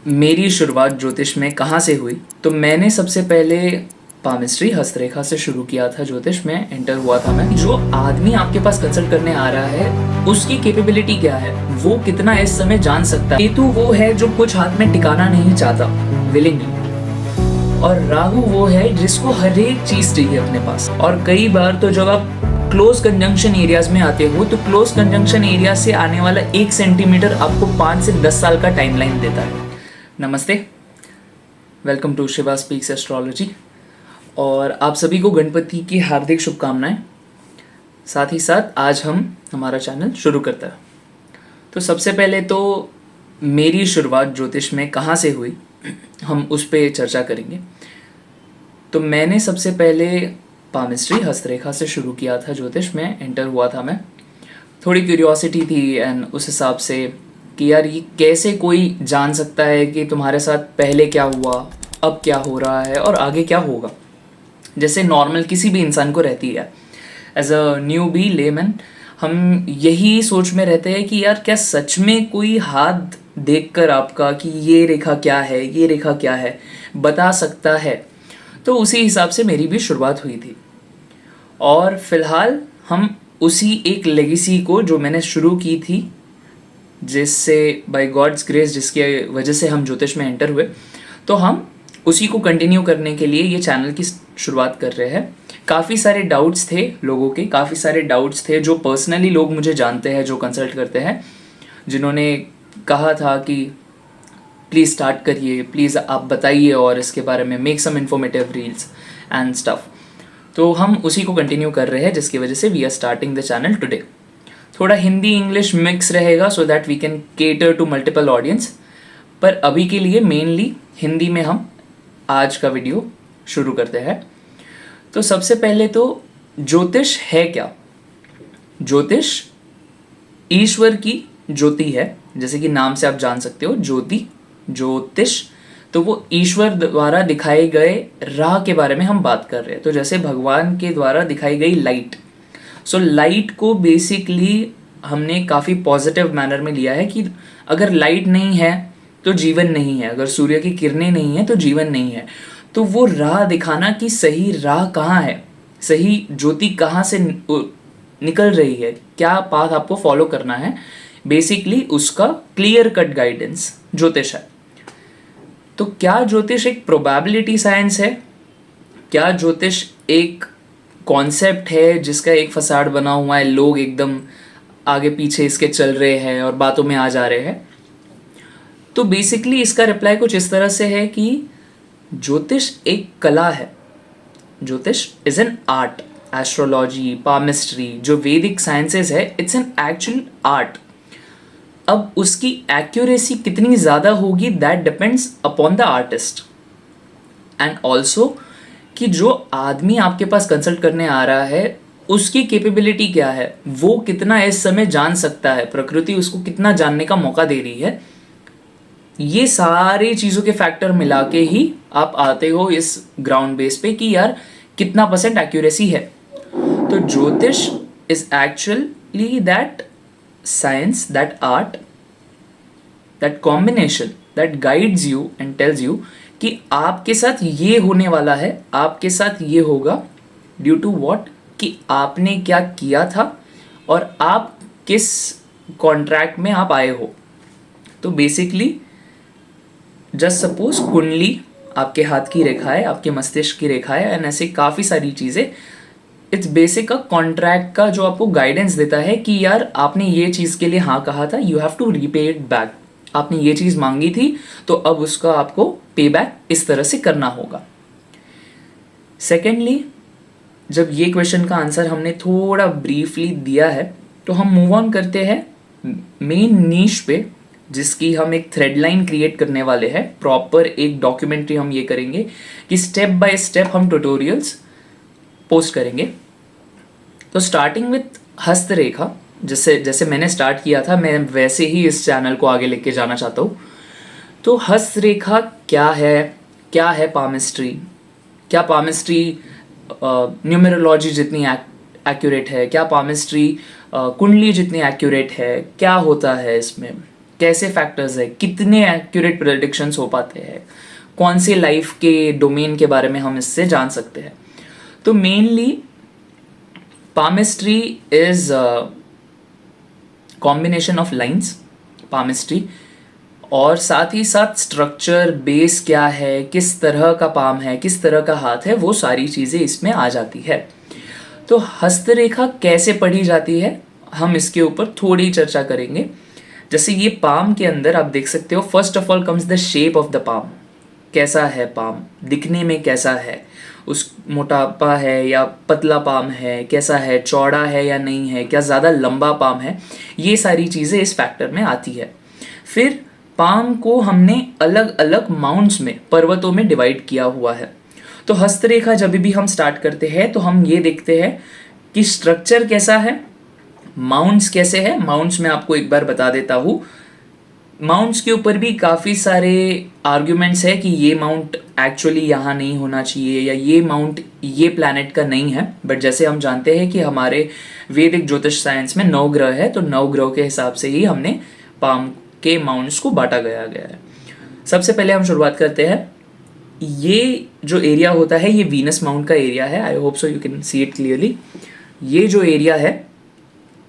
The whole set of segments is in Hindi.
मेरी शुरुआत ज्योतिष में कहाँ से हुई? तो मैंने सबसे पहले पामिस्ट्री हस्तरेखा से शुरू किया था। ज्योतिष में एंटर हुआ था मैं। जो आदमी आपके पास कंसल्ट करने आ रहा है उसकी कैपेबिलिटी क्या है, वो कितना इस समय जान सकता है। केतु वो है जो कुछ हाथ में टिकाना नहीं चाहता विलिंगली, और राहु वो है जिसको हर एक चीज चाहिए अपने पास। और कई बार तो जब आप क्लोज कंजंक्शन एरियाज में आते हो तो क्लोज कंजंक्शन एरिया से आने वाला 1 सेंटीमीटर आपको 5 से 10 साल का टाइमलाइन देता है। नमस्ते, welcome to Shiva speaks astrology. और आप सभी को गणपति की हार्दिक शुभकामनाएं। साथ ही साथ आज हम हमारा चैनल शुरू करते हैं। तो सबसे पहले तो मेरी शुरुआत ज्योतिष में कहाँ से हुई, हम उस पर चर्चा करेंगे। तो मैंने सबसे पहले पामिस्ट्री हस्तरेखा से शुरू किया था। ज्योतिष में एंटर हुआ था मैं। थोड़ी क्यूरियोसिटी थी एंड उस हिसाब से कि यार ये कैसे कोई जान सकता है कि तुम्हारे साथ पहले क्या हुआ, अब क्या हो रहा है और आगे क्या होगा, जैसे नॉर्मल किसी भी इंसान को रहती है। As a newbie layman हम यही सोच में रहते हैं कि यार क्या सच में कोई हाथ देखकर आपका कि ये रेखा क्या है, ये रेखा क्या है, बता सकता है। तो उसी हिसाब से मेरी भी शुरुआत हुई थी। और फिलहाल हम उसी एक लेगेसी को जो मैंने शुरू की थी, जिससे बाय गॉड्स ग्रेस, जिसकी वजह से हम ज्योतिष में एंटर हुए, तो हम उसी को कंटिन्यू करने के लिए ये चैनल की शुरुआत कर रहे हैं। काफ़ी सारे डाउट्स थे लोगों के, काफ़ी सारे डाउट्स थे जो पर्सनली लोग मुझे जानते हैं, जो कंसल्ट करते हैं, जिन्होंने कहा था कि प्लीज़ स्टार्ट करिए, प्लीज़ आप बताइए और इसके बारे में make some informative reels and stuff. तो हम उसी को कंटिन्यू कर रहे हैं, जिसकी वजह से we are starting the channel today. थोड़ा हिंदी इंग्लिश मिक्स रहेगा so that we can cater to multiple audience, पर अभी के लिए मेनली हिंदी में हम आज का वीडियो शुरू करते हैं। तो सबसे पहले तो ज्योतिष है क्या? ज्योतिष ईश्वर की ज्योति है, जैसे कि नाम से आप जान सकते हो, ज्योति, ज्योतिष। तो वो ईश्वर द्वारा दिखाए गए राह के बारे में हम बात कर रहे हैं। तो जैसे भगवान के द्वारा दिखाई गई लाइट, सो लाइट को बेसिकली हमने काफ़ी पॉजिटिव मैनर में लिया है कि अगर लाइट नहीं है तो जीवन नहीं है, अगर सूर्य की किरणें नहीं है तो जीवन नहीं है। तो वो राह दिखाना कि सही राह कहाँ है, सही ज्योति कहाँ से निकल रही है, क्या पाथ आपको फॉलो करना है, बेसिकली उसका क्लियर कट गाइडेंस ज्योतिष है। तो क्या ज्योतिष एक प्रोबेबिलिटी साइंस है? क्या ज्योतिष एक कॉन्सेप्ट है जिसका एक फसाड बना हुआ है, लोग एकदम आगे पीछे इसके चल रहे हैं और बातों में आ जा रहे हैं? तो बेसिकली इसका रिप्लाई कुछ इस तरह से है कि ज्योतिष एक कला है। ज्योतिष is an art. Astrology, palmistry, जो वैदिक साइंसेस है, इट्स एन एक्चुअल आर्ट। अब उसकी एक्यूरेसी कितनी ज़्यादा होगी, that depends upon the artist. And also कि जो आदमी आपके पास कंसल्ट करने आ रहा है उसकी कैपेबिलिटी क्या है, वो कितना इस समय जान सकता है, प्रकृति उसको कितना जानने का मौका दे रही है। ये सारी चीज़ों के फैक्टर मिला के ही आप आते हो इस ग्राउंड बेस पे कि यार कितना % एक्यूरेसी है। तो ज्योतिष is actually that science, that art, that combination that guides you and tells you कि आपके साथ ये होने वाला है, आपके साथ ये होगा, ड्यू टू व्हाट, कि आपने क्या किया था और आप किस कॉन्ट्रैक्ट में आप आए हो। तो बेसिकली जस्ट सपोज कुंडली, आपके हाथ की रेखाएं, आपके मस्तिष्क की रेखाएं एंड ऐसे काफ़ी सारी चीज़ें, इट्स बेसिक अ कॉन्ट्रैक्ट का जो आपको गाइडेंस देता है कि यार आपने ये चीज़ के लिए हाँ कहा था, you have to repay it back. आपने ये चीज़ मांगी थी तो अब उसका आपको पे बैक इस तरह से करना होगा। सेकेंडली, जब ये क्वेश्चन का आंसर हमने थोड़ा ब्रीफली दिया है तो हम मूव ऑन करते हैं मेन नीश पे, जिसकी हम एक थ्रेड लाइन क्रिएट करने वाले हैं। प्रॉपर एक डॉक्यूमेंट्री हम ये करेंगे कि स्टेप बाय स्टेप हम ट्यूटोरियल्स पोस्ट करेंगे। तो स्टार्टिंग विथ हस्तरेखा, जैसे मैंने स्टार्ट किया था, मैं वैसे ही इस चैनल को आगे लेके जाना चाहता हूँ। तो हस्तरेखा क्या है पामिस्ट्री, क्या पामिस्ट्री न्यूमेरोलॉजी जितनी एक्यूरेट है, क्या पामिस्ट्री कुंडली जितनी एक्यूरेट है, क्या होता है इसमें, कैसे फैक्टर्स है, कितने एक्यूरेट प्रेडिक्शंस हो पाते हैं, कौन से लाइफ के डोमेन के बारे में हम इससे जान सकते हैं। तो mainly palmistry is combination of lines, palmistry, और साथ ही साथ स्ट्रक्चर, बेस क्या है, किस तरह का पाम है, किस तरह का हाथ है, वो सारी चीज़ें इसमें आ जाती है। तो हस्तरेखा कैसे पढ़ी जाती है, हम इसके ऊपर थोड़ी चर्चा करेंगे। जैसे ये पाम के अंदर आप देख सकते हो, first of all comes the shape of the palm. कैसा है पाम, दिखने में कैसा है, उस मोटापा है या पतला पाम है, कैसा है, चौड़ा है या नहीं है, क्या ज़्यादा लंबा पाम है, ये सारी चीज़ें इस फैक्टर में आती है। फिर पाम को हमने अलग अलग माउंट्स में, पर्वतों में डिवाइड किया हुआ है। तो हस्तरेखा जब भी हम स्टार्ट करते हैं तो हम ये देखते हैं कि स्ट्रक्चर कैसा है, माउंट्स कैसे है। माउंट्स में आपको एक बार बता देता हूँ, माउंट्स के ऊपर भी काफ़ी सारे आर्ग्यूमेंट्स है कि ये माउंट एक्चुअली यहाँ नहीं होना चाहिए या ये माउंट ये प्लैनेट का नहीं है। बट जैसे हम जानते हैं कि हमारे वैदिक ज्योतिष साइंस में 9 ग्रह है, तो 9 ग्रह के हिसाब से ही हमने पाम के माउंट्स को बांटा गया है। सबसे पहले हम शुरुआत करते हैं। ये जो एरिया होता है ये वीनस माउंट का एरिया है। I hope so you can see it clearly. ये जो एरिया है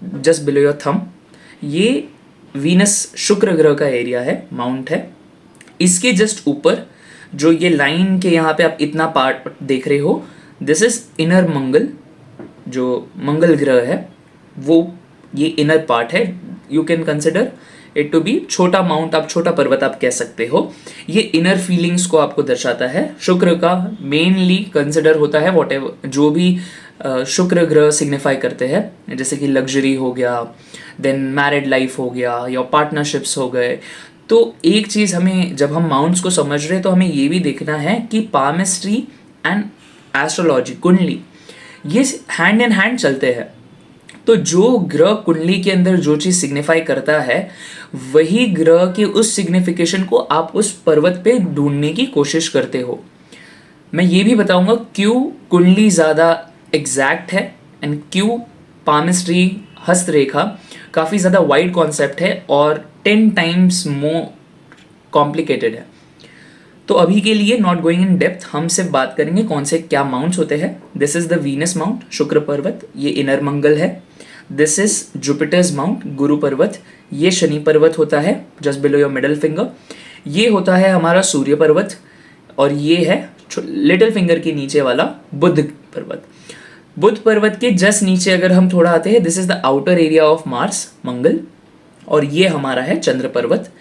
जस्ट बिलो योर थंब, ये वीनस शुक्र ग्रह का एरिया है, माउंट है। इसके जस्ट ऊपर जो ये लाइन के यहाँ पे आप इतना पार्ट देख रहे हो, दिस इज इनर मंगल, जो मंगल ग्रह है वो ये इनर पार्ट है। You can consider it to be छोटा माउंट, आप छोटा पर्वत आप कह सकते हो। ये इनर फीलिंग्स को आपको दर्शाता है। शुक्र का मेनली कंसिडर होता है व्हाटएवर जो भी शुक्र ग्रह सिग्निफाई करते हैं, जैसे कि लग्जरी हो गया, देन मैरिड लाइफ हो गया या पार्टनरशिप्स हो गए। तो एक चीज़ हमें, जब हम माउंट्स को समझ रहे हैं तो हमें ये भी देखना है कि पामिस्ट्री एंड एस्ट्रोलॉजी, कुंडली, ये हैंड इन हैंड चलते हैं। तो जो ग्रह कुंडली के अंदर जो चीज़ सिग्निफाई करता है, वही ग्रह के उस सिग्निफिकेशन को आप उस पर्वत पे ढूंढने की कोशिश करते हो। मैं ये भी बताऊंगा क्यों कुंडली ज़्यादा एग्जैक्ट है एंड क्यों पामिस्ट्री, हस्तरेखा काफ़ी ज़्यादा वाइड कॉन्सेप्ट है और 10 टाइम्स मोर कॉम्प्लिकेटेड है। तो अभी के लिए नॉट गोइंग इन डेप्थ, हम सिर्फ बात करेंगे कौन से क्या माउंट्स होते हैं। This is the Venus mount, शुक्र पर्वत, ये इनर मंगल है। दिस इज जुपिटर्स माउंट, गुरु पर्वत, ये शनि पर्वत होता है just below your middle finger. ये होता है हमारा सूर्य पर्वत, और ये है लिटिल फिंगर के नीचे वाला बुध पर्वत। बुध पर्वत के जस्ट नीचे अगर हम थोड़ा आते हैं, this is the outer area of Mars, Mangal, और ये हमारा है चंद्र पर्वत।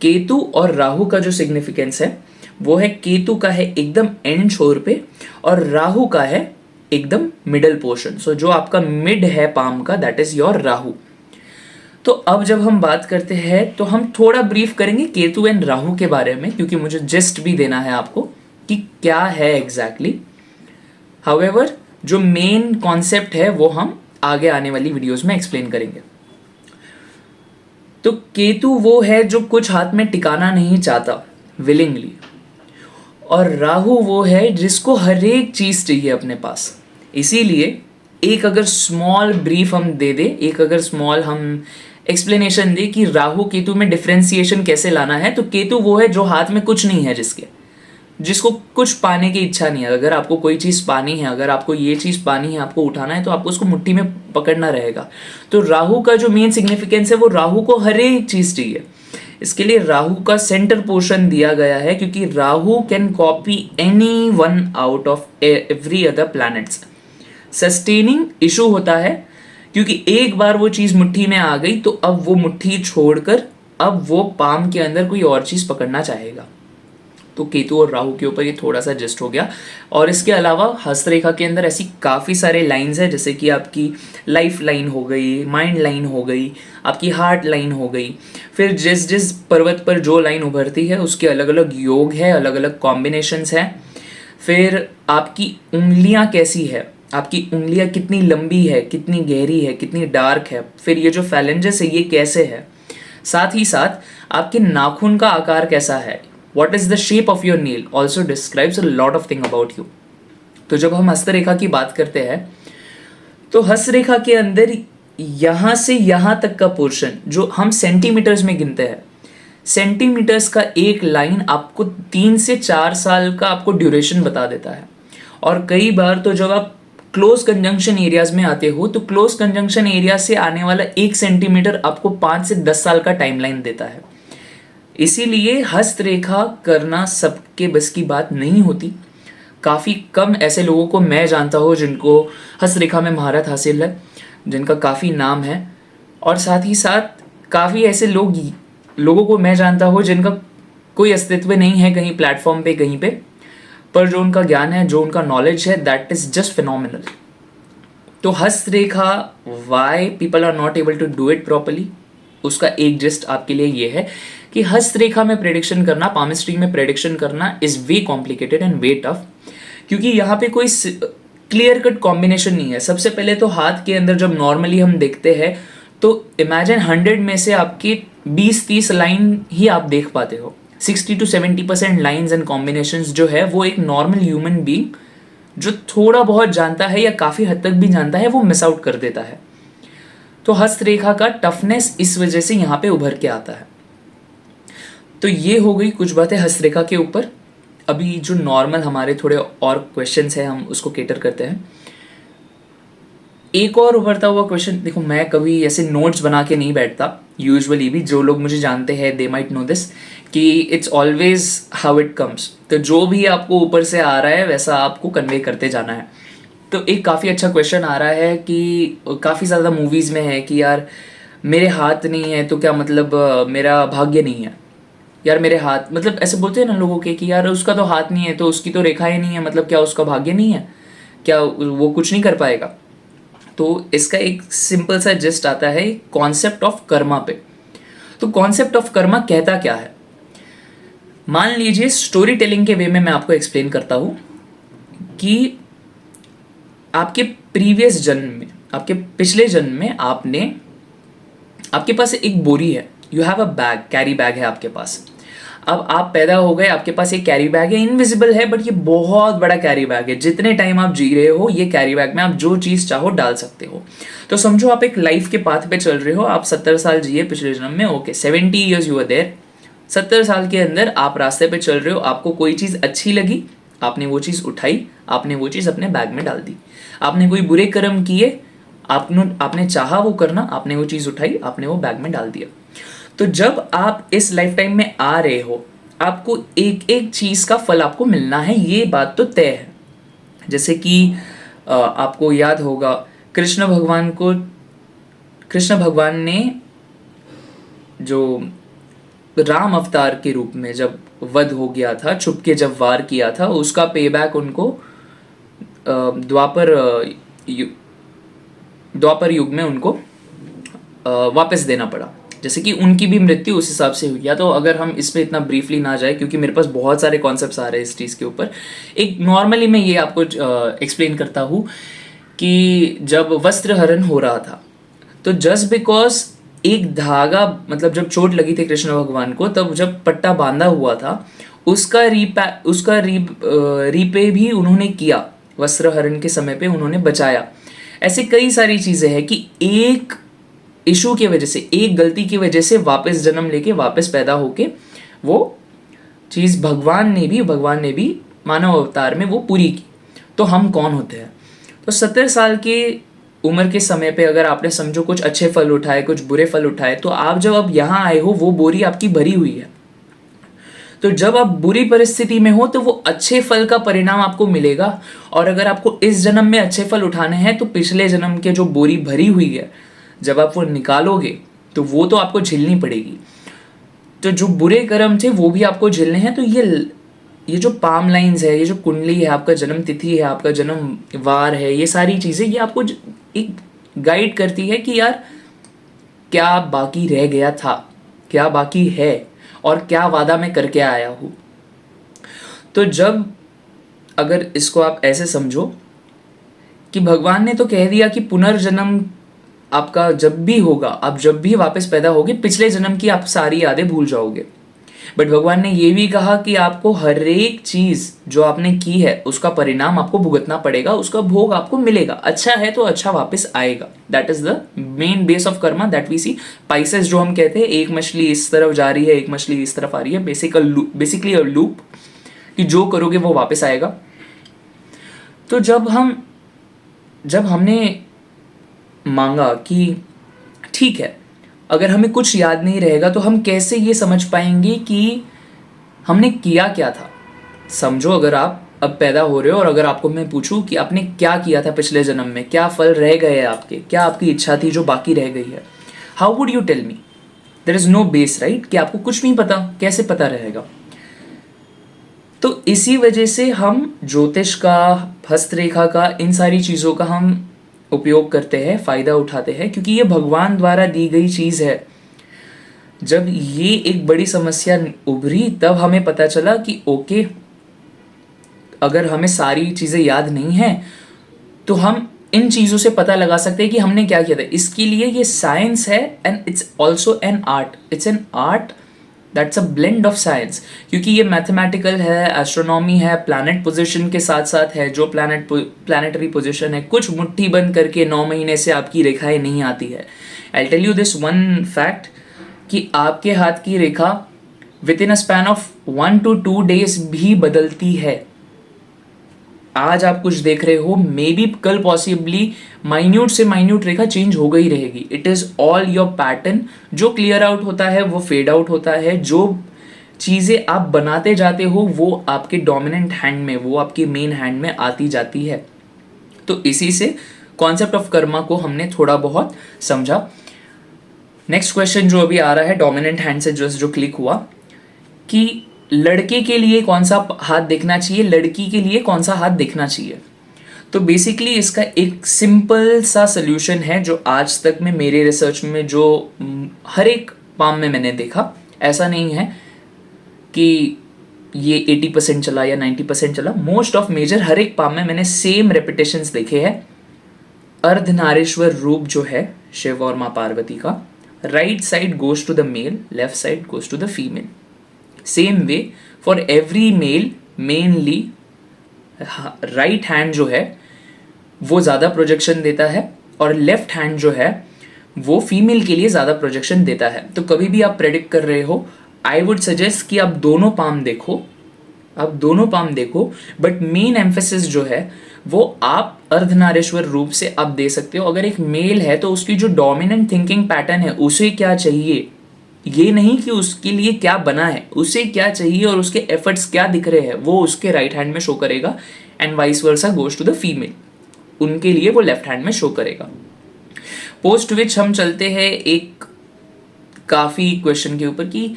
केतु और राहु का जो सिग्निफिकेंस है वो है, केतु का है एकदम एंड छोर पे और राहु का है एकदम मिडल पोर्शन। सो जो आपका मिड है पाम का, दैट इज योर राहु। तो अब जब हम बात करते हैं तो हम थोड़ा ब्रीफ करेंगे केतु एंड राहु के बारे में, क्योंकि मुझे जिस्ट भी देना है आपको कि क्या है एग्जैक्टली। हाउएवर जो मेन कॉन्सेप्ट है वो हम आगे आने वाली वीडियोस में एक्सप्लेन करेंगे। तो केतु वो है जो कुछ हाथ में टिकाना नहीं चाहता विलिंगली, और राहु वो है जिसको हर एक चीज चाहिए अपने पास। इसीलिए एक अगर स्मॉल ब्रीफ हम दे दे, एक अगर स्मॉल हम एक्सप्लेनेशन दे कि राहु केतु में डिफ्रेंसिएशन कैसे लाना है, तो केतु वो है जो हाथ में कुछ नहीं है, जिसको कुछ पाने की इच्छा नहीं है। अगर आपको कोई चीज़ पानी है, अगर आपको ये चीज़ पानी है, आपको उठाना है, तो आपको उसको मुट्ठी में पकड़ना रहेगा। तो राहु का जो मेन सिग्निफिकेंस है वो राहु को हर एक चीज़ चाहिए। इसके लिए राहु का सेंटर पोर्शन दिया गया है, क्योंकि Rahu can copy any one out of every other planets. Sustaining issue होता है, क्योंकि एक बार वो चीज़ मुट्ठी में आ गई तो अब वो मुट्ठी छोड़कर अब वो पाम के अंदर कोई और चीज़ पकड़ना चाहेगा। तो केतु और राहु के ऊपर ये थोड़ा सा जस्ट हो गया। और इसके अलावा हस्तरेखा के अंदर ऐसी काफ़ी सारे लाइंस हैं, जैसे कि आपकी लाइफ लाइन हो गई, माइंड लाइन हो गई, आपकी हार्ट लाइन हो गई। फिर जिस जिस पर्वत पर जो लाइन उभरती है उसके अलग अलग योग है, अलग अलग कॉम्बिनेशंस है। फिर आपकी उंगलियां कैसी है, आपकी उंगलियां कितनी लंबी है, कितनी गहरी है, कितनी डार्क है। फिर ये जो फैलेंजेस है ये कैसे है। साथ ही साथ आपके नाखून का आकार कैसा है, what is the shape of your nail also describes a lot of thing about you। तो जब हम हस्तरेखा की बात करते हैं तो हस्तरेखा के अंदर यहाँ से यहाँ तक का पोर्शन जो हम सेंटीमीटर्स में गिनते हैं, सेंटीमीटर्स का एक लाइन आपको 3 से 4 साल का आपको ड्यूरेशन बता देता है। और कई बार तो जब आप क्लोज कंजंक्शन एरियाज में आते हो तो क्लोज कंजंक्शन एरिया से आने वाला 1 सेंटीमीटर आपको 5 से 10 साल का टाइमलाइन देता है। इसीलिए हस्तरेखा करना सबके बस की बात नहीं होती। काफ़ी कम ऐसे लोगों को मैं जानता हूँ जिनको हस्तरेखा में महारत हासिल है, जिनका काफ़ी नाम है। और साथ ही साथ काफ़ी ऐसे लोगों को मैं जानता हूँ जिनका कोई अस्तित्व नहीं है कहीं प्लेटफॉर्म पे कहीं पे, पर जो उनका ज्ञान है, जो उनका नॉलेज है, दैट इज़ जस्ट फिनोमिनल। तो हस्तरेखा why people are not able to do it properly, उसका एक जस्ट आपके लिए ये है कि हस्तरेखा में प्रेडिक्शन करना, पामिस्ट्री में प्रेडिक्शन करना is way complicated and way tough, क्योंकि यहाँ पे कोई क्लियर कट कॉम्बिनेशन नहीं है। सबसे पहले तो हाथ के अंदर जब नॉर्मली हम देखते हैं तो इमेजिन 100 में से आपकी 20-30 लाइन ही आप देख पाते हो। 60-70% लाइन्स एंड कॉम्बिनेशंस जो है वो एक नॉर्मल ह्यूमन बीइंग जो थोड़ा बहुत जानता है या काफ़ी हद तक भी जानता है वो मिस आउट कर देता है। तो हस्तरेखा का टफनेस इस वजह से यहाँ पे उभर के आता है। तो ये हो गई कुछ बातें हस्तरेखा के ऊपर। अभी जो नॉर्मल हमारे थोड़े और क्वेश्चंस हैं हम उसको केटर करते हैं। एक और उभरता हुआ क्वेश्चन, देखो मैं कभी ऐसे नोट्स बना के नहीं बैठता यूजुअली भी, जो लोग मुझे जानते हैं दे माइट नो दिस कि it's always how it comes. तो जो भी आपको ऊपर से आ रहा है वैसा आपको कन्वे करते जाना है। तो एक काफ़ी अच्छा क्वेश्चन आ रहा है कि काफ़ी ज़्यादा मूवीज़ में है कि यार मेरे हाथ नहीं है तो क्या मतलब मेरा भाग्य नहीं है। यार मेरे हाथ, मतलब ऐसे बोलते हैं ना लोगों के कि यार उसका तो हाथ नहीं है तो उसकी तो रेखाएं नहीं है, मतलब क्या उसका भाग्य नहीं है, क्या वो कुछ नहीं कर पाएगा। तो इसका एक सिंपल सा जस्ट आता है कॉन्सेप्ट ऑफ कर्मा पे। तो कॉन्सेप्ट ऑफ कर्मा कहता क्या है, मान लीजिए स्टोरी टेलिंग के वे में मैं आपको एक्सप्लेन करता हूँ कि आपके प्रीवियस जन्म में, आपके पिछले जन्म में आपके पास एक बोरी है, you have a bag, carry bag है आपके पास। अब आप पैदा हो गए, आपके पास एक कैरी बैग है, इनविजिबल है बट ये बहुत बड़ा कैरी बैग है। जितने टाइम आप जी रहे हो ये कैरी बैग में आप जो चीज़ चाहो डाल सकते हो। तो समझो आप एक लाइफ के पाथ पे चल रहे हो, आप 70 साल जिए पिछले जन्म में, okay 70 years you are there. 70 साल के अंदर आप रास्ते पे चल रहे हो, आपको कोई चीज़ अच्छी लगी, आपने वो चीज़ उठाई, आपने वो चीज़ अपने बैग में डाल दी। आपने कोई बुरे कर्म किए, आपने चाहा वो करना, आपने वो चीज़ उठाई, आपने वो बैग में डाल दिया। तो जब आप इस लाइफ टाइम में आ रहे हो आपको एक एक चीज़ का फल आपको मिलना है, ये बात तो तय है। जैसे कि आपको याद होगा कृष्ण भगवान ने जो राम अवतार के रूप में जब वध हो गया था, छुप के जब वार किया था, उसका पेबैक उनको द्वापर युग में उनको वापस देना पड़ा। जैसे कि उनकी भी मृत्यु उस हिसाब से हुई। या तो अगर हम इस पर इतना ब्रीफली ना जाए क्योंकि मेरे पास बहुत सारे कॉन्सेप्ट्स आ रहे हैं इस चीज़ के ऊपर, एक नॉर्मली मैं ये आपको एक्सप्लेन करता हूँ कि जब वस्त्र हरण हो रहा था तो जस्ट बिकॉज एक धागा, मतलब जब चोट लगी थी कृष्ण भगवान को, तब जब पट्टा बांधा हुआ था उसका रीपे भी उन्होंने किया, वस्त्र हरण के समय पे उन्होंने बचाया। ऐसे कई सारी चीज़ें हैं कि एक इशू की वजह से, एक गलती की वजह से वापस जन्म लेके वापस पैदा होके वो चीज़ भगवान ने भी मानव अवतार में वो पूरी की। तो हम कौन होते हैं? तो 70 साल के उम्र के समय पे अगर आपने समझो कुछ अच्छे फल उठाए, कुछ बुरे फल उठाए, तो आप जब अब यहाँ आए हो वो बोरी आपकी भरी हुई है। तो जब आप बुरी परिस्थिति में हो तो वो अच्छे फल का परिणाम आपको मिलेगा, और अगर आपको इस जन्म में अच्छे फल उठाने हैं तो पिछले जन्म के जो बोरी भरी हुई है जब आप वो निकालोगे तो वो तो आपको झेलनी पड़ेगी। तो जो बुरे कर्म थे वो भी आपको झेलने हैं। तो ये जो पाम लाइन्स है, ये जो कुंडली है, आपका जन्म तिथि है, आपका जन्म वार है, ये सारी चीज़ें ये आपको एक गाइड करती है कि यार क्या बाकी रह गया था, क्या बाकी है, और क्या वादा मैं करके आया हूँ। तो जब अगर इसको आप ऐसे समझो कि भगवान ने तो कह दिया कि पुनर्जन्म आपका जब भी होगा, आप जब भी वापस पैदा होगे, पिछले जन्म की आप सारी यादें भूल जाओगे। बट भगवान ने ये भी कहा कि आपको हर एक चीज जो आपने की है उसका परिणाम आपको भुगतना पड़ेगा, उसका भोग आपको मिलेगा। अच्छा है तो अच्छा वापस आएगा। That is the main base of karma that we see. Pieces जो हम कहते हैं, एक मछली इस तरफ जा रही है, एक मछली इस तरफ आ रही है, बेसिकली अ लूप, कि जो करोगे वो वापस आएगा। तो जब हमने मांगा कि ठीक है, अगर हमें कुछ याद नहीं रहेगा तो हम कैसे ये समझ पाएंगे कि हमने किया क्या था। समझो, अगर आप अब पैदा हो रहे हो और अगर आपको मैं पूछूं कि आपने क्या किया था पिछले जन्म में, क्या फल रह गए हैं आपके, क्या आपकी इच्छा थी जो बाकी रह गई है, how would you tell me? There is no base, right? कि आपको कुछ नहीं पता, कैसे पता रहेगा? तो इसी वजह से हम ज्योतिष का, हस्तरेखा का, इन सारी चीज़ों का हम उपयोग करते हैं, फ़ायदा उठाते हैं, क्योंकि ये भगवान द्वारा दी गई चीज़ है। जब ये एक बड़ी समस्या उभरी तब हमें पता चला कि ओके, अगर हमें सारी चीज़ें याद नहीं है तो हम इन चीज़ों से पता लगा सकते हैं कि हमने क्या किया था। इसके लिए ये साइंस है and it's also an art. It's an art that's a blend of science, क्योंकि ये मैथमेटिकल है, एस्ट्रोनॉमी है, प्लैनेट पोजीशन के साथ साथ है। जो प्लैनेटरी पोजीशन है, कुछ मुट्ठी बंद करके 9 महीने से आपकी रेखाएं नहीं आती है। I tell you this one fact कि आपके हाथ की रेखा within a span of 1 to 2 days भी बदलती है। आज आप कुछ देख रहे हो, मे बी कल पॉसिबली माइन्यूट से माइन्यूट रेखा चेंज हो गई रहेगी। It is all your pattern. जो क्लियर आउट होता है वो फेड आउट होता है। जो चीज़ें आप बनाते जाते हो वो आपके डोमिनेंट हैंड में, वो आपके मेन हैंड में आती जाती है। तो इसी से कॉन्सेप्ट ऑफ कर्मा को हमने थोड़ा बहुत समझा। नेक्स्ट क्वेश्चन जो अभी आ रहा है डोमिनेंट हैंड से जो क्लिक हुआ, कि लड़के के लिए कौन सा हाथ देखना चाहिए, लड़की के लिए कौन सा हाथ देखना चाहिए। तो बेसिकली इसका एक सिंपल सा सोल्यूशन है जो आज तक में मेरे रिसर्च में जो हर एक पाम में मैंने देखा। ऐसा नहीं है कि ये 80% चला या 90% चला। मोस्ट ऑफ मेजर हर एक पाम में मैंने सेम रेपिटेशंस देखे हैं। अर्धनारीश्वर रूप जो है शिव और माँ पार्वती का, right side goes to the male, left side goes to the female. Same way for every male, mainly right hand जो है वो ज़्यादा प्रोजेक्शन देता है और लेफ्ट हैंड जो है वो फीमेल के लिए ज़्यादा प्रोजेक्शन देता है। तो कभी भी आप प्रेडिक्ट कर रहे हो, आई वुड सजेस्ट कि आप दोनों पाम देखो, बट मेन एम्फेसिस जो है वो आप अर्धनारीश्वर रूप से आप दे सकते हो। अगर एक मेल है तो उसकी जो डोमिनेंट थिंकिंग पैटर्न है, उसे क्या चाहिए, ये नहीं कि उसके लिए क्या बना है, उसे क्या चाहिए और उसके एफर्ट्स क्या दिख रहे हैं, वो उसके राइट हैंड में शो करेगा। And vice versa goes to the female, उनके लिए वो लेफ्ट हैंड में शो करेगा। पोस्ट विच हम चलते हैं एक काफ़ी क्वेश्चन के ऊपर कि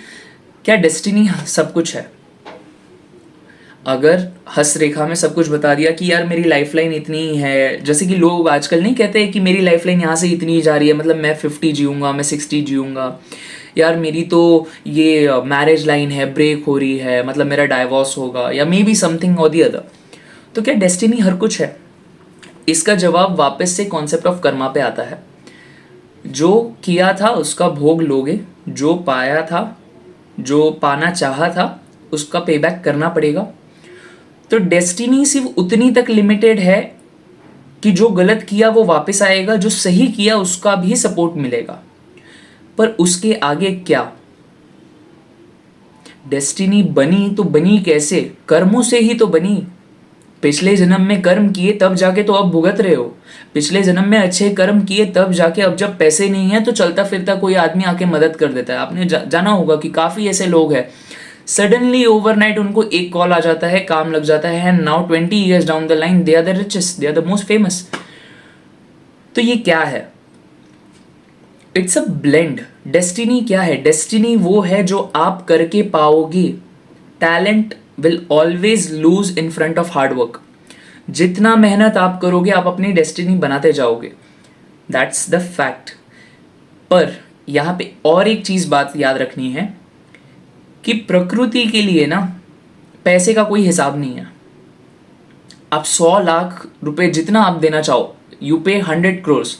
क्या डेस्टिनी सब कुछ है। अगर हस्तरेखा में सब कुछ बता दिया कि यार मेरी लाइफलाइन इतनी ही है, जैसे कि लोग आजकल नहीं कहते हैं कि मेरी लाइफलाइन यहाँ से इतनी जा रही है, मतलब मैं 50 जीऊँगा, मैं 60 जीऊँगा, यार मेरी तो ये मैरिज लाइन है, ब्रेक हो रही है, मतलब मेरा डाइवोर्स होगा, या मे बी समथिंग और दी अदर। तो क्या डेस्टिनी हर कुछ है? इसका जवाब वापस से कॉन्सेप्ट ऑफ कर्मा पे आता है। जो किया था उसका भोग लोगे, जो पाया था, जो पाना चाहा था, उसका पेबैक करना पड़ेगा। तो डेस्टिनी सिर्फ उतनी तक लिमिटेड है कि जो गलत किया वो वापस आएगा, जो सही किया उसका भी सपोर्ट मिलेगा, पर उसके आगे क्या? डेस्टिनी बनी तो बनी कैसे? कर्मों से ही तो बनी। पिछले जन्म में कर्म किए तब जाके तो अब भुगत रहे हो। पिछले जन्म में अच्छे कर्म किए तब जाके अब जब पैसे नहीं है तो चलता फिरता कोई आदमी आके मदद कर देता है। आपने जाना होगा कि काफ़ी ऐसे लोग हैं, सडनली ओवरनाइट उनको एक कॉल आ जाता है, काम लग जाता है, and now 20 years down the line they are the richest, they are the most famous. तो ये क्या है? It's a blend. डेस्टिनी क्या है? डेस्टिनी वो है जो आप करके पाओगे। Talent will always lose in front of hard work. जितना मेहनत आप करोगे आप अपनी डेस्टिनी बनाते जाओगे, दैट्स द फैक्ट। पर यहाँ पे और एक चीज़ बात याद रखनी है कि प्रकृति के लिए ना पैसे का कोई हिसाब नहीं है। आप 100 लाख रुपए जितना आप देना चाहो, यू पे 100 crores,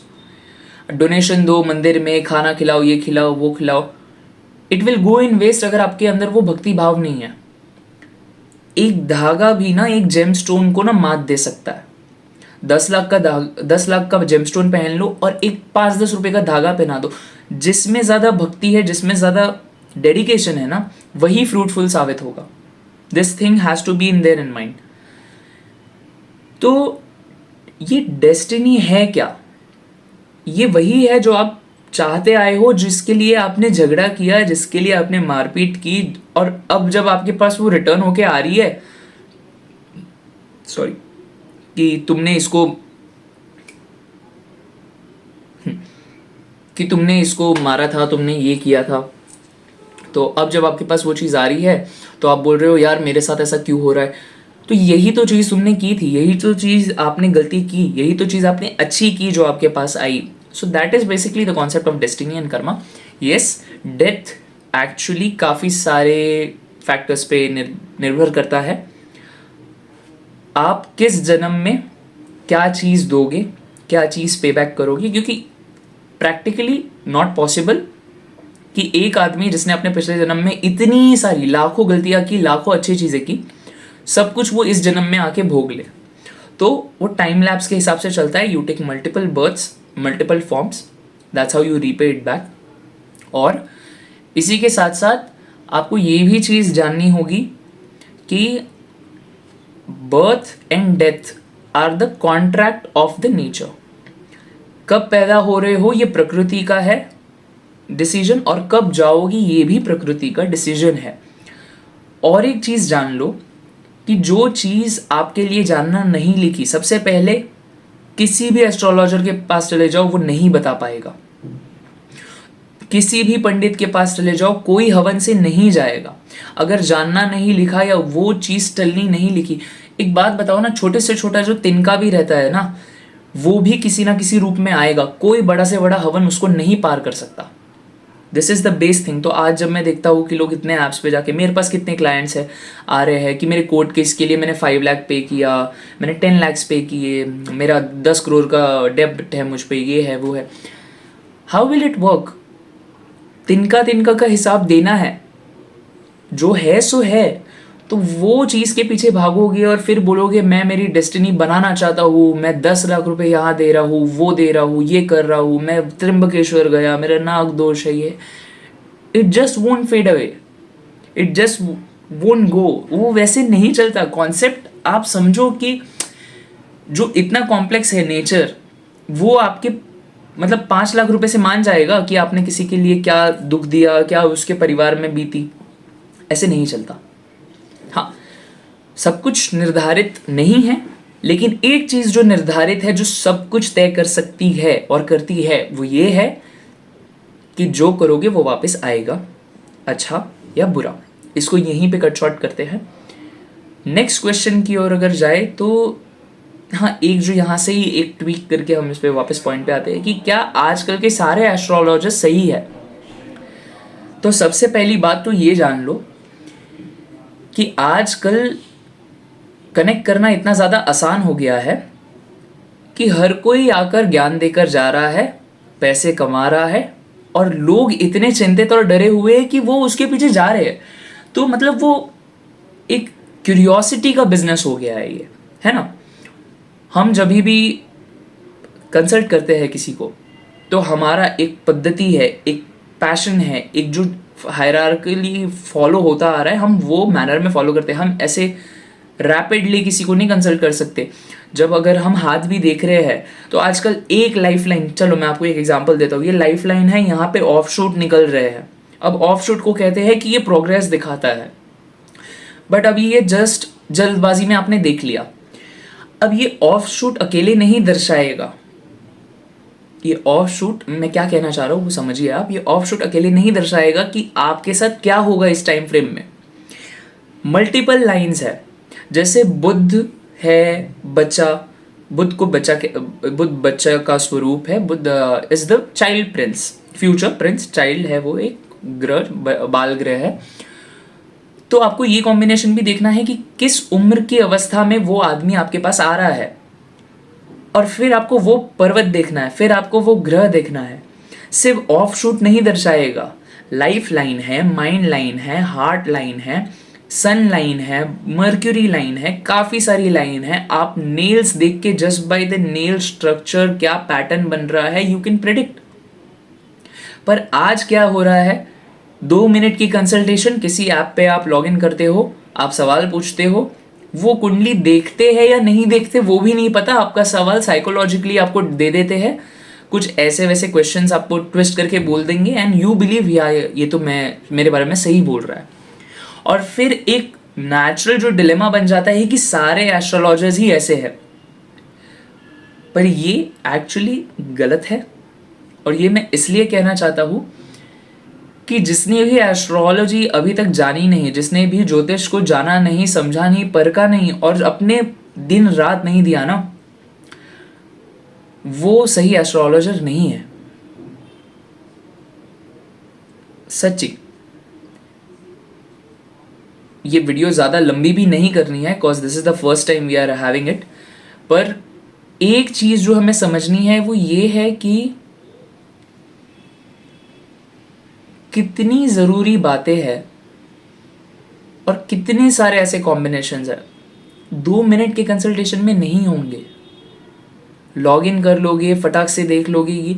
डोनेशन दो, मंदिर में खाना खिलाओ, ये खिलाओ वो खिलाओ, it will go in waste अगर आपके अंदर वो भक्ति भाव नहीं है। एक धागा भी ना एक जेमस्टोन को ना मात दे सकता है। 10 लाख का जेमस्टोन पहन लो और एक 5-10 रुपए का धागा पहना दो, जिसमें ज्यादा भक्ति है, जिसमें ज्यादा डेडिकेशन है ना, वही फ्रूटफुल साबित होगा। This thing has to be in there in mind. तो ये डेस्टिनी है क्या? ये वही है जो आप चाहते आए हो, जिसके लिए आपने झगड़ा किया, जिसके लिए आपने मारपीट की, और अब जब आपके पास वो रिटर्न होके आ रही है, सॉरी, कि तुमने इसको मारा था, तुमने ये किया था, तो अब जब आपके पास वो चीज़ आ रही है तो आप बोल रहे हो यार मेरे साथ ऐसा क्यों हो रहा है। तो यही तो चीज़ तुमने की थी, यही तो चीज़ आपने गलती की, यही तो चीज़ आपने अच्छी की जो आपके पास आई। So that is basically the concept of destiny and karma. Yes, death actually काफ़ी सारे फैक्टर्स पे निर्भर करता है। आप किस जन्म में क्या चीज़ दोगे, क्या चीज़ पे बैक करोगे, क्योंकि प्रैक्टिकली नॉट पॉसिबल कि एक आदमी जिसने अपने पिछले जन्म में इतनी सारी लाखों गलतियां की, लाखों अच्छी चीज़ें की, सब कुछ वो इस जन्म में आके भोग ले। तो वो टाइम लैप्स के हिसाब से चलता है। You take multiple births, multiple forms, that's how you repay it back. और इसी के साथ साथ आपको ये भी चीज़ जाननी होगी कि birth and death are the contract of the nature. कब पैदा हो रहे हो ये प्रकृति का है डिसीजन, और कब जाओगी ये भी प्रकृति का डिसीजन है। और एक चीज़ जान लो कि जो चीज़ आपके लिए जानना नहीं लिखी, सबसे पहले किसी भी एस्ट्रोलॉजर के पास चले जाओ, वो नहीं बता पाएगा। किसी भी पंडित के पास चले जाओ, कोई हवन से नहीं जाएगा अगर जानना नहीं लिखा या वो चीज़ टलनी नहीं लिखी। एक बात बताओ ना, छोटे से छोटा जो तिनका भी रहता है ना, वो भी किसी ना किसी रूप में आएगा। कोई बड़ा से बड़ा हवन उसको नहीं पार कर सकता। This is the base thing. तो आज जब मैं देखता हूँ कि लोग इतने ऐप्स पे जाके, मेरे पास कितने क्लाइंट्स है आ रहे हैं कि मेरे कोर्ट केस के लिए मैंने 5 लाख पे किया, मैंने 10 लाख पे किए, मेरा 10 करोड़ का डेब्ट है मुझ पे, ये है वो है। How will it work? तिनका तिनका का हिसाब देना है, जो है सो है। तो वो चीज़ के पीछे भागोगे और फिर बोलोगे मैं मेरी डेस्टिनी बनाना चाहता हूँ, मैं 10 लाख रुपए यहाँ दे रहा हूँ, वो दे रहा हूँ, ये कर रहा हूँ, मैं त्रिम्बकेश्वर गया, मेरा नाग दोष है ये। It just won't fade away, it just won't go. वो वैसे नहीं चलता। कॉन्सेप्ट आप समझो कि जो इतना कॉम्प्लेक्स है नेचर, वो आपके मतलब 5 लाख रुपए से मान जाएगा कि आपने किसी के लिए क्या दुख दिया, क्या उसके परिवार में बीती। ऐसे नहीं चलता। हाँ, सब कुछ निर्धारित नहीं है, लेकिन एक चीज जो निर्धारित है, जो सब कुछ तय कर सकती है और करती है, वो ये है कि जो करोगे वो वापस आएगा, अच्छा या बुरा। इसको यहीं पे कट शॉर्ट करते हैं। नेक्स्ट क्वेश्चन की ओर अगर जाए तो हाँ, एक जो यहाँ से ही एक ट्वीक करके हम इस पे वापस पॉइंट पे आते हैं कि क्या आजकल के सारे एस्ट्रोलॉजर्स सही है। तो सबसे पहली बात तो ये जान लो कि आजकल कनेक्ट करना इतना ज़्यादा आसान हो गया है कि हर कोई आकर ज्ञान देकर जा रहा है, पैसे कमा रहा है, और लोग इतने चिंतित और डरे हुए हैं कि वो उसके पीछे जा रहे हैं। तो मतलब वो एक क्यूरियोसिटी का बिजनेस हो गया है ये, है ना। हम जब भी कंसल्ट करते हैं किसी को, तो हमारा एक पद्धति है, एक पैशन है, एक जो हायरार्किकली फॉलो होता आ रहा है, हम वो मैनर में फॉलो करते हैं। हम ऐसे रैपिडली किसी को नहीं कंसल्ट कर सकते। जब अगर हम हाथ भी देख रहे हैं तो आजकल एक लाइफ लाइन, चलो मैं आपको एक एग्जांपल देता हूँ। ये लाइफ लाइन है, यहाँ पे ऑफ शूट निकल रहे हैं। अब ऑफ शूट को कहते हैं कि ये प्रोग्रेस दिखाता है, बट अभी ये जस्ट जल्दबाजी में आपने देख लिया। अब ये ऑफ शूट अकेले नहीं दर्शाएगा। ये ऑफ शूट, मैं क्या कहना चाह रहा हूँ वो समझिए आप। ये ऑफ शूट अकेले नहीं दर्शाएगा कि आपके साथ क्या होगा इस टाइम फ्रेम में। मल्टीपल लाइंस है। जैसे बुद्ध है बच्चा, बुद्ध बच्चा का स्वरूप है। Buddha is the child Prince, future Prince. Child है वो, एक ग्रह, बाल ग्रह है। तो आपको ये कॉम्बिनेशन भी देखना है कि किस उम्र की अवस्था में वो आदमी आपके पास आ रहा है, और फिर आपको वो पर्वत देखना है, फिर आपको वो ग्रह देखना है। सिर्फ ऑफ शूट नहीं दर्शाएगा। लाइफ लाइन है, माइंड लाइन है, हार्ट लाइन है, सन लाइन है, मर्क्यूरी लाइन है, काफी सारी लाइन है. आप नेल्स देख के just by the nail structure क्या पैटर्न बन रहा है यू कैन प्रिडिक्ट. पर आज क्या हो रहा है, 2 मिनट की कंसल्टेशन, किसी ऐप पे आप लॉग इन करते हो, आप सवाल पूछते हो, वो कुंडली देखते हैं या नहीं देखते वो भी नहीं पता. आपका सवाल साइकोलॉजिकली आपको दे देते हैं, कुछ ऐसे वैसे क्वेश्चंस आपको ट्विस्ट करके बोल देंगे एंड यू बिलीव या ये तो मैं मेरे बारे में सही बोल रहा है. और फिर एक नेचुरल जो डिलेमा बन जाता है कि सारे एस्ट्रोलॉजर्स ही ऐसे हैं. पर ये एक्चुअली गलत है. और ये मैं इसलिए कहना चाहता हूं कि जिसने भी एस्ट्रोलॉजी अभी तक जानी नहीं, जिसने भी ज्योतिष को जाना नहीं, समझा नहीं, परखा नहीं और अपने दिन रात नहीं दिया ना, वो सही एस्ट्रोलॉजर नहीं है. सच्ची. ये वीडियो ज़्यादा लंबी भी नहीं करनी है because this is the first time we are having it. पर एक चीज़ जो हमें समझनी है वो ये है कि कितनी ज़रूरी बातें हैं और कितने सारे ऐसे कॉम्बिनेशंस हैं 2 मिनट के कंसल्टेशन में नहीं होंगे. लॉग इन कर लोगे, फटाक से देख लोगे. ये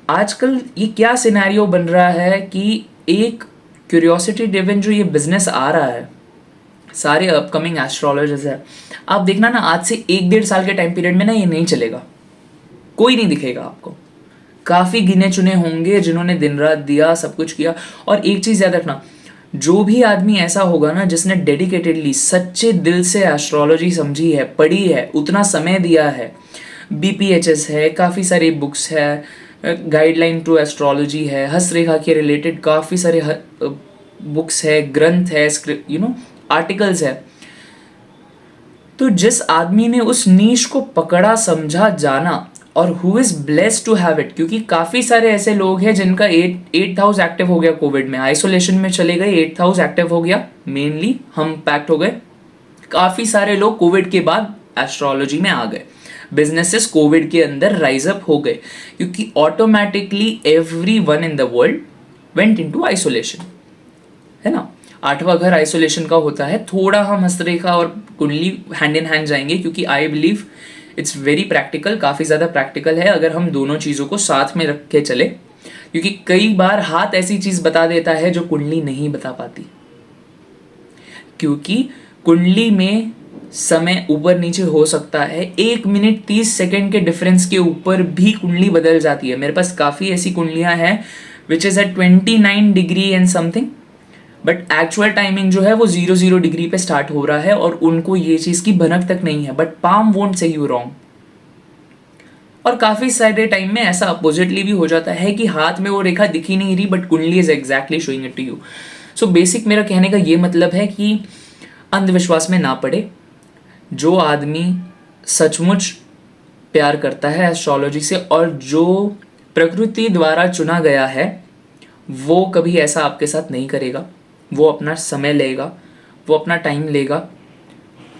आजकल ये क्या सिनेरियो बन रहा है कि एक क्यूरियोसिटी ड्रिवन जो ये बिजनेस आ रहा है, सारे अपकमिंग एस्ट्रोलॉजर्स है, आप देखना ना आज से 1-1.5 साल के टाइम पीरियड में ना ये नहीं चलेगा, कोई नहीं दिखेगा आपको. काफ़ी गिने चुने होंगे जिन्होंने दिन रात दिया, सब कुछ किया. और एक चीज़ याद रखना, जो भी आदमी ऐसा होगा ना जिसने डेडिकेटेडली सच्चे दिल से एस्ट्रोलॉजी समझी है, पढ़ी है, उतना समय दिया है, BPHS है, काफ़ी सारी बुक्स है, गाइडलाइन टू एस्ट्रोलॉजी है, हस्तरेखा के रिलेटेड काफ़ी सारे बुक्स है, ग्रंथ है, आर्टिकल्स है. तो जिस आदमी ने उस नीश को पकड़ा, समझा, जाना और who is blessed to have it, क्योंकि काफ़ी सारे ऐसे लोग हैं जिनका 8th हाउस एक्टिव हो गया कोविड में, आइसोलेशन में चले गए, 8th हाउस एक्टिव हो गया, मेनली हम पैक्ट हो गए. काफ़ी सारे लोग कोविड के बाद एस्ट्रोलॉजी में आ गए, बिजनेसेस कोविड के अंदर राइज अप हो गए क्योंकि automatically everyone in the world went into isolation, है ना. 8वां घर आइसोलेशन का होता है. थोड़ा हम हस्तरेखा और कुंडली हैंड इन हैंड जाएंगे क्योंकि I believe it's very practical, काफ़ी ज़्यादा प्रैक्टिकल है अगर हम दोनों चीज़ों को साथ में रख के चले. क्योंकि कई बार हाथ ऐसी चीज़ बता देता है जो कुंडली नहीं बता पाती, क्योंकि कुंडली में समय ऊपर नीचे हो सकता है. 1 मिनट 30 सेकेंड के डिफरेंस के ऊपर भी कुंडली बदल जाती है. मेरे पास काफ़ी ऐसी कुंडलियां हैं which is at 29 degree and something, but actual timing जो है वो 00 डिग्री पे स्टार्ट हो रहा है और उनको ये चीज़ की भनक तक नहीं है. But palm won't say you wrong. और काफ़ी सारे टाइम में ऐसा अपोजिटली भी हो जाता है कि हाथ में वो रेखा दिख ही नहीं रही but kundli is exactly showing it to you. So basic मेरा कहने का ये मतलब है कि अंधविश्वास में ना पड़े. जो आदमी सचमुच प्यार करता है एस्ट्रोलॉजी से और जो प्रकृति द्वारा चुना गया है, वो कभी ऐसा आपके साथ नहीं करेगा. वो अपना समय लेगा, वो अपना टाइम लेगा.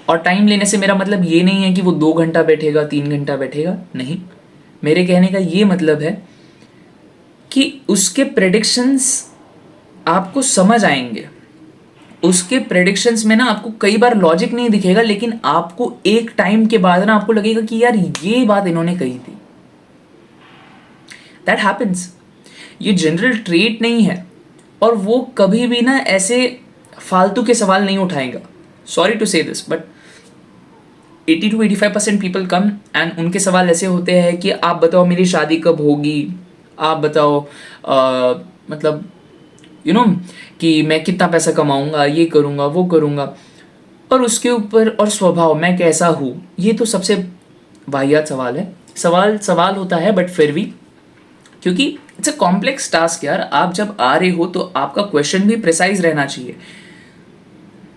और टाइम लेने से मेरा मतलब ये नहीं है कि वो 2 घंटा बैठेगा, 3 घंटा बैठेगा, नहीं. मेरे कहने का ये मतलब है कि उसके प्रेडिक्शंस आपको समझ आएंगे. उसके प्रेडिक्शंस में ना आपको कई बार लॉजिक नहीं दिखेगा, लेकिन आपको एक टाइम के बाद ना आपको लगेगा कि यार ये बात इन्होंने कही थी. That happens. ये जनरल ट्रेट नहीं है और वो कभी भी ना ऐसे फालतू के सवाल नहीं उठाएगा. सॉरी टू से this but 80 to 85% people come and उनके सवाल ऐसे होते हैं कि आप बताओ मेरी शादी कब होगी, आप बताओ मतलब कि मैं कितना पैसा कमाऊंगा, ये करूंगा, वो करूंगा, और उसके ऊपर और स्वभाव मैं कैसा हूँ. ये तो सबसे वाहियात सवाल है. सवाल होता है बट फिर भी, क्योंकि इट्स अ कॉम्प्लेक्स टास्क यार. आप जब आ रहे हो तो आपका क्वेश्चन भी प्रिसाइज रहना चाहिए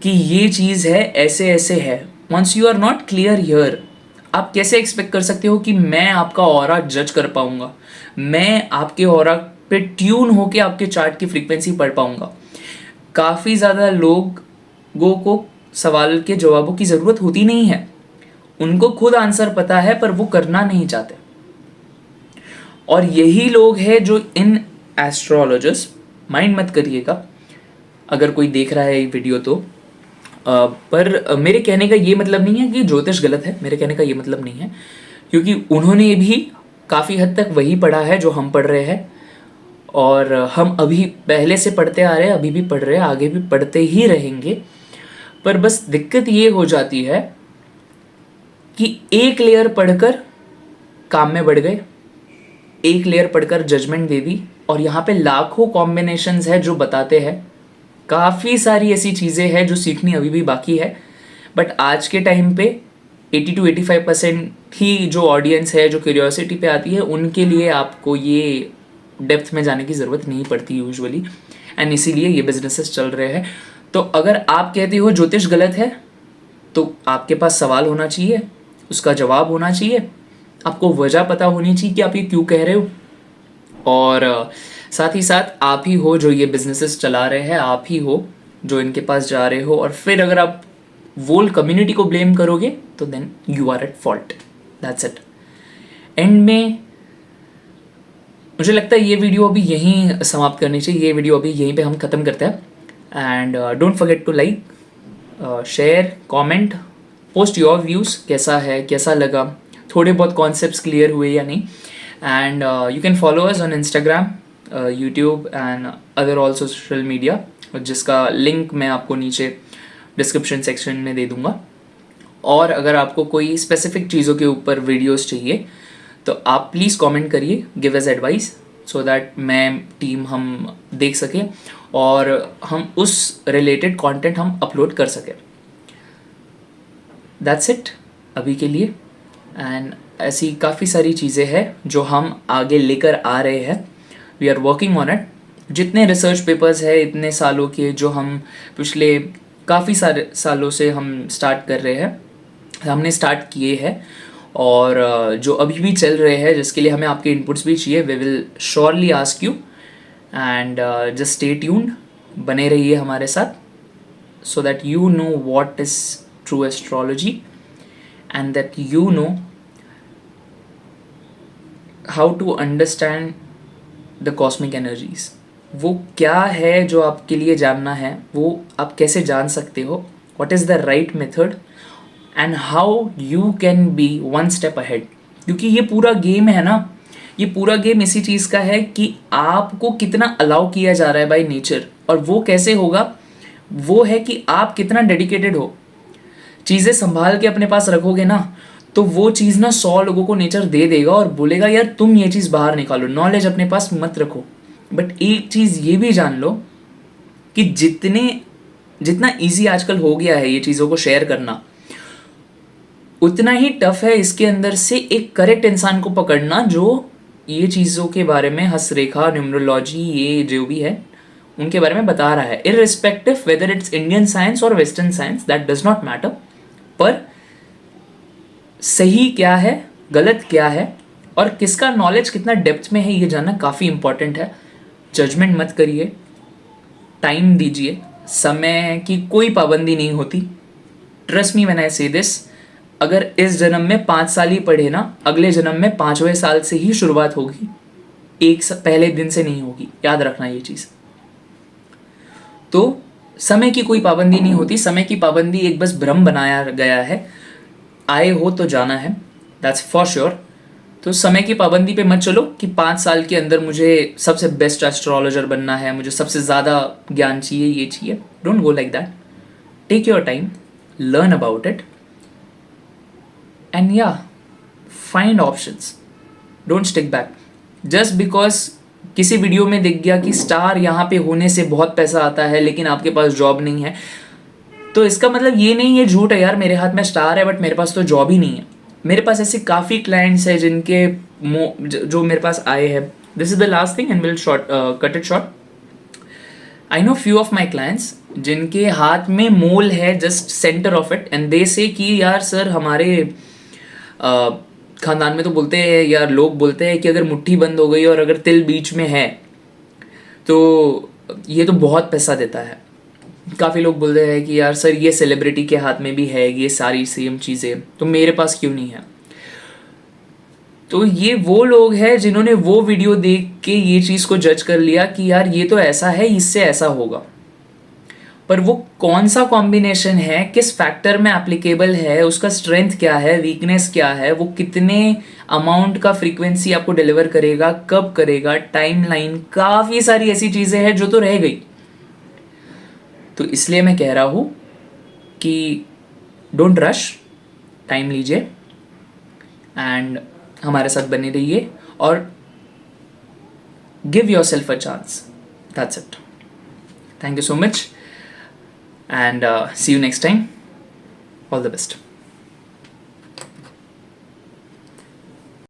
कि ये चीज़ है, ऐसे ऐसे है. Once you are not clear here, आप कैसे एक्सपेक्ट कर सकते हो कि मैं आपका ऑरा जज कर पाऊंगा, मैं आपके ऑरा पे ट्यून होके आपके चार्ट की फ्रीक्वेंसी पढ़ पाऊंगा. काफ़ी ज़्यादा लोगों को सवाल के जवाबों की ज़रूरत होती नहीं है. उनको खुद आंसर पता है पर वो करना नहीं चाहते. और यही लोग हैं जो इन एस्ट्रोलॉजर्स माइंड मत करिएगा अगर कोई देख रहा है ये वीडियो तो। पर मेरे कहने का ये मतलब नहीं है कि ज्योतिष गलत है, मेरे कहने का ये मतलब नहीं है, क्योंकि उन्होंने भी काफ़ी हद तक वही पढ़ा है जो हम पढ़ रहे हैं, और हम अभी पहले से पढ़ते आ रहे हैं, अभी भी पढ़ रहे हैं, आगे भी पढ़ते ही रहेंगे। पर बस दिक्कत ये हो जाती है कि एक लेयर पढ़कर काम में बढ़ गए, एक लेयर पढ़कर जजमेंट दे दी, और यहाँ पे लाखों कॉम्बिनेशंस है जो बताते हैं, काफ़ी सारी ऐसी चीज़ें हैं जो सीखनी अभी भी बाकी है। बट आज के टाइम पे 80 to 85% ही जो ऑडियंस है, जो क्यूरियोसिटी पे आती है, उनके लिए आपको ये डेप्थ में जाने की ज़रूरत नहीं पड़ती यूजुअली, एंड इसीलिए ये बिजनेसेस चल रहे हैं। तो अगर आप कहते हो ज्योतिष गलत है, तो आपके पास सवाल होना चाहिए, उसका जवाब होना चाहिए, आपको वजह पता होनी चाहिए कि आप ये क्यों कह रहे हो, और साथ ही साथ आप ही हो जो ये बिजनेसेस चला रहे हैं, आप ही हो जो इनके पास जा रहे हो। और फिर अगर आप वोल कम्युनिटी को ब्लेम करोगे तो then you are at fault, that's it. End में मुझे लगता है ये वीडियो अभी यहीं समाप्त करनी चाहिए, ये वीडियो अभी यहीं पे हम ख़त्म करते हैं। And don't forget to like, share, comment, post your views, कैसा है, कैसा लगा, थोड़े बहुत कॉन्सेप्ट्स क्लियर हुए या नहीं। And you can follow us on Instagram, YouTube and other all social media, जिसका लिंक मैं आपको नीचे डिस्क्रिप्शन सेक्शन में दे दूँगा। और अगर आपको कोई स्पेसिफिक चीज़ों के ऊपर वीडियोस चाहिए तो आप प्लीज़ कमेंट करिए, give us advice, so that मैं टीम हम देख सकें और हम उस रिलेटेड कंटेंट हम अपलोड कर सकें। दैट्स इट अभी के लिए। एंड ऐसी काफ़ी सारी चीज़ें हैं जो हम आगे लेकर आ रहे हैं, we are working on it. जितने रिसर्च पेपर्स हैं इतने सालों के, जो हम पिछले काफ़ी सारे सालों से हम स्टार्ट कर रहे हैं, हमने स्टार्ट किए हैं, और जो अभी भी चल रहे हैं, जिसके लिए हमें आपके इनपुट्स भी चाहिए, we will surely ask you. And just stay tuned, बने रहिए हमारे साथ, so that you know what is true astrology and that you know how to understand the cosmic energies. वो क्या है जो आपके लिए जानना है, वो आप कैसे जान सकते हो, what is the right method and how you can be one step ahead. क्योंकि ये पूरा गेम है ना, ये पूरा गेम इसी चीज़ का है कि आपको कितना अलाउ किया जा रहा है बाय नेचर, और वो कैसे होगा, वो है कि आप कितना डेडिकेटेड हो। चीज़ें संभाल के अपने पास रखोगे ना, तो वो चीज़ ना 100 लोगों को नेचर दे देगा और बोलेगा यार तुम ये चीज़ बाहर निकालो, नॉलेज अपने पास मत रखो। बट एक चीज़ ये भी जान लो कि जितना ईजी आजकल हो गया है ये चीज़ों को शेयर करना, उतना ही टफ है इसके अंदर से एक करेक्ट इंसान को पकड़ना जो ये चीज़ों के बारे में, हस्तरेखा, न्यूमरोलॉजी, ये जो भी है उनके बारे में बता रहा है, irrespective whether it's Indian science और western science, that does not matter. पर सही क्या है, गलत क्या है, और किसका नॉलेज कितना डेप्थ में है, ये जानना काफ़ी इंपॉर्टेंट है। जजमेंट मत करिए, टाइम दीजिए, समय की कोई पाबंदी नहीं होती। ट्रस्ट मी व्हेन आई से दिस, अगर इस जन्म में 5 साल ही पढ़े ना, अगले जन्म में 5वें साल से ही शुरुआत होगी, पहले दिन से नहीं होगी, याद रखना ये चीज़। तो समय की कोई पाबंदी नहीं होती, समय की पाबंदी एक बस भ्रम बनाया गया है, आए हो तो जाना है, दैट्स फॉर श्योर। तो समय की पाबंदी पे मत चलो कि 5 साल के अंदर मुझे सबसे बेस्ट एस्ट्रोलॉजर बनना है, मुझे सबसे ज़्यादा ज्ञान चाहिए, ये चाहिए। Don't go like that, take your time, learn about it, and या find options, don't stick back. Just because किसी वीडियो में दिख गया कि स्टार यहाँ पे होने से बहुत पैसा आता है लेकिन आपके पास जॉब नहीं है, तो इसका मतलब ये नहीं है झूठ है यार, मेरे हाथ में स्टार है बट मेरे पास तो जॉब ही नहीं है। मेरे पास ऐसे काफ़ी क्लाइंट्स हैं जिनके जो मेरे पास आए हैं। This is the last thing and will cut it short. I know few of my clients जिनके हाथ में मोल है just centre of it, and they से कि यार सर हमारे खानदान में तो बोलते हैं यार, लोग बोलते हैं कि अगर मुट्ठी बंद हो गई और अगर तिल बीच में है तो ये तो बहुत पैसा देता है। काफ़ी लोग बोलते हैं कि यार सर ये सेलिब्रिटी के हाथ में भी है ये सारी सेम चीज़ें, तो मेरे पास क्यों नहीं है। तो ये वो लोग हैं जिन्होंने वो वीडियो देख के ये चीज़ को जज कर लिया कि यार ये तो ऐसा है, इससे ऐसा होगा। पर वो कौन सा कॉम्बिनेशन है, किस फैक्टर में एप्लीकेबल है, उसका स्ट्रेंथ क्या है, वीकनेस क्या है, वो कितने अमाउंट का फ्रीक्वेंसी आपको डिलीवर करेगा, कब करेगा, टाइमलाइन, काफ़ी सारी ऐसी चीज़ें हैं जो तो रह गई। तो इसलिए मैं कह रहा हूँ कि डोंट रश, टाइम लीजिए एंड हमारे साथ बने रहिए और give your self a chance. That's it. Thank you so much and see you next time. All the best.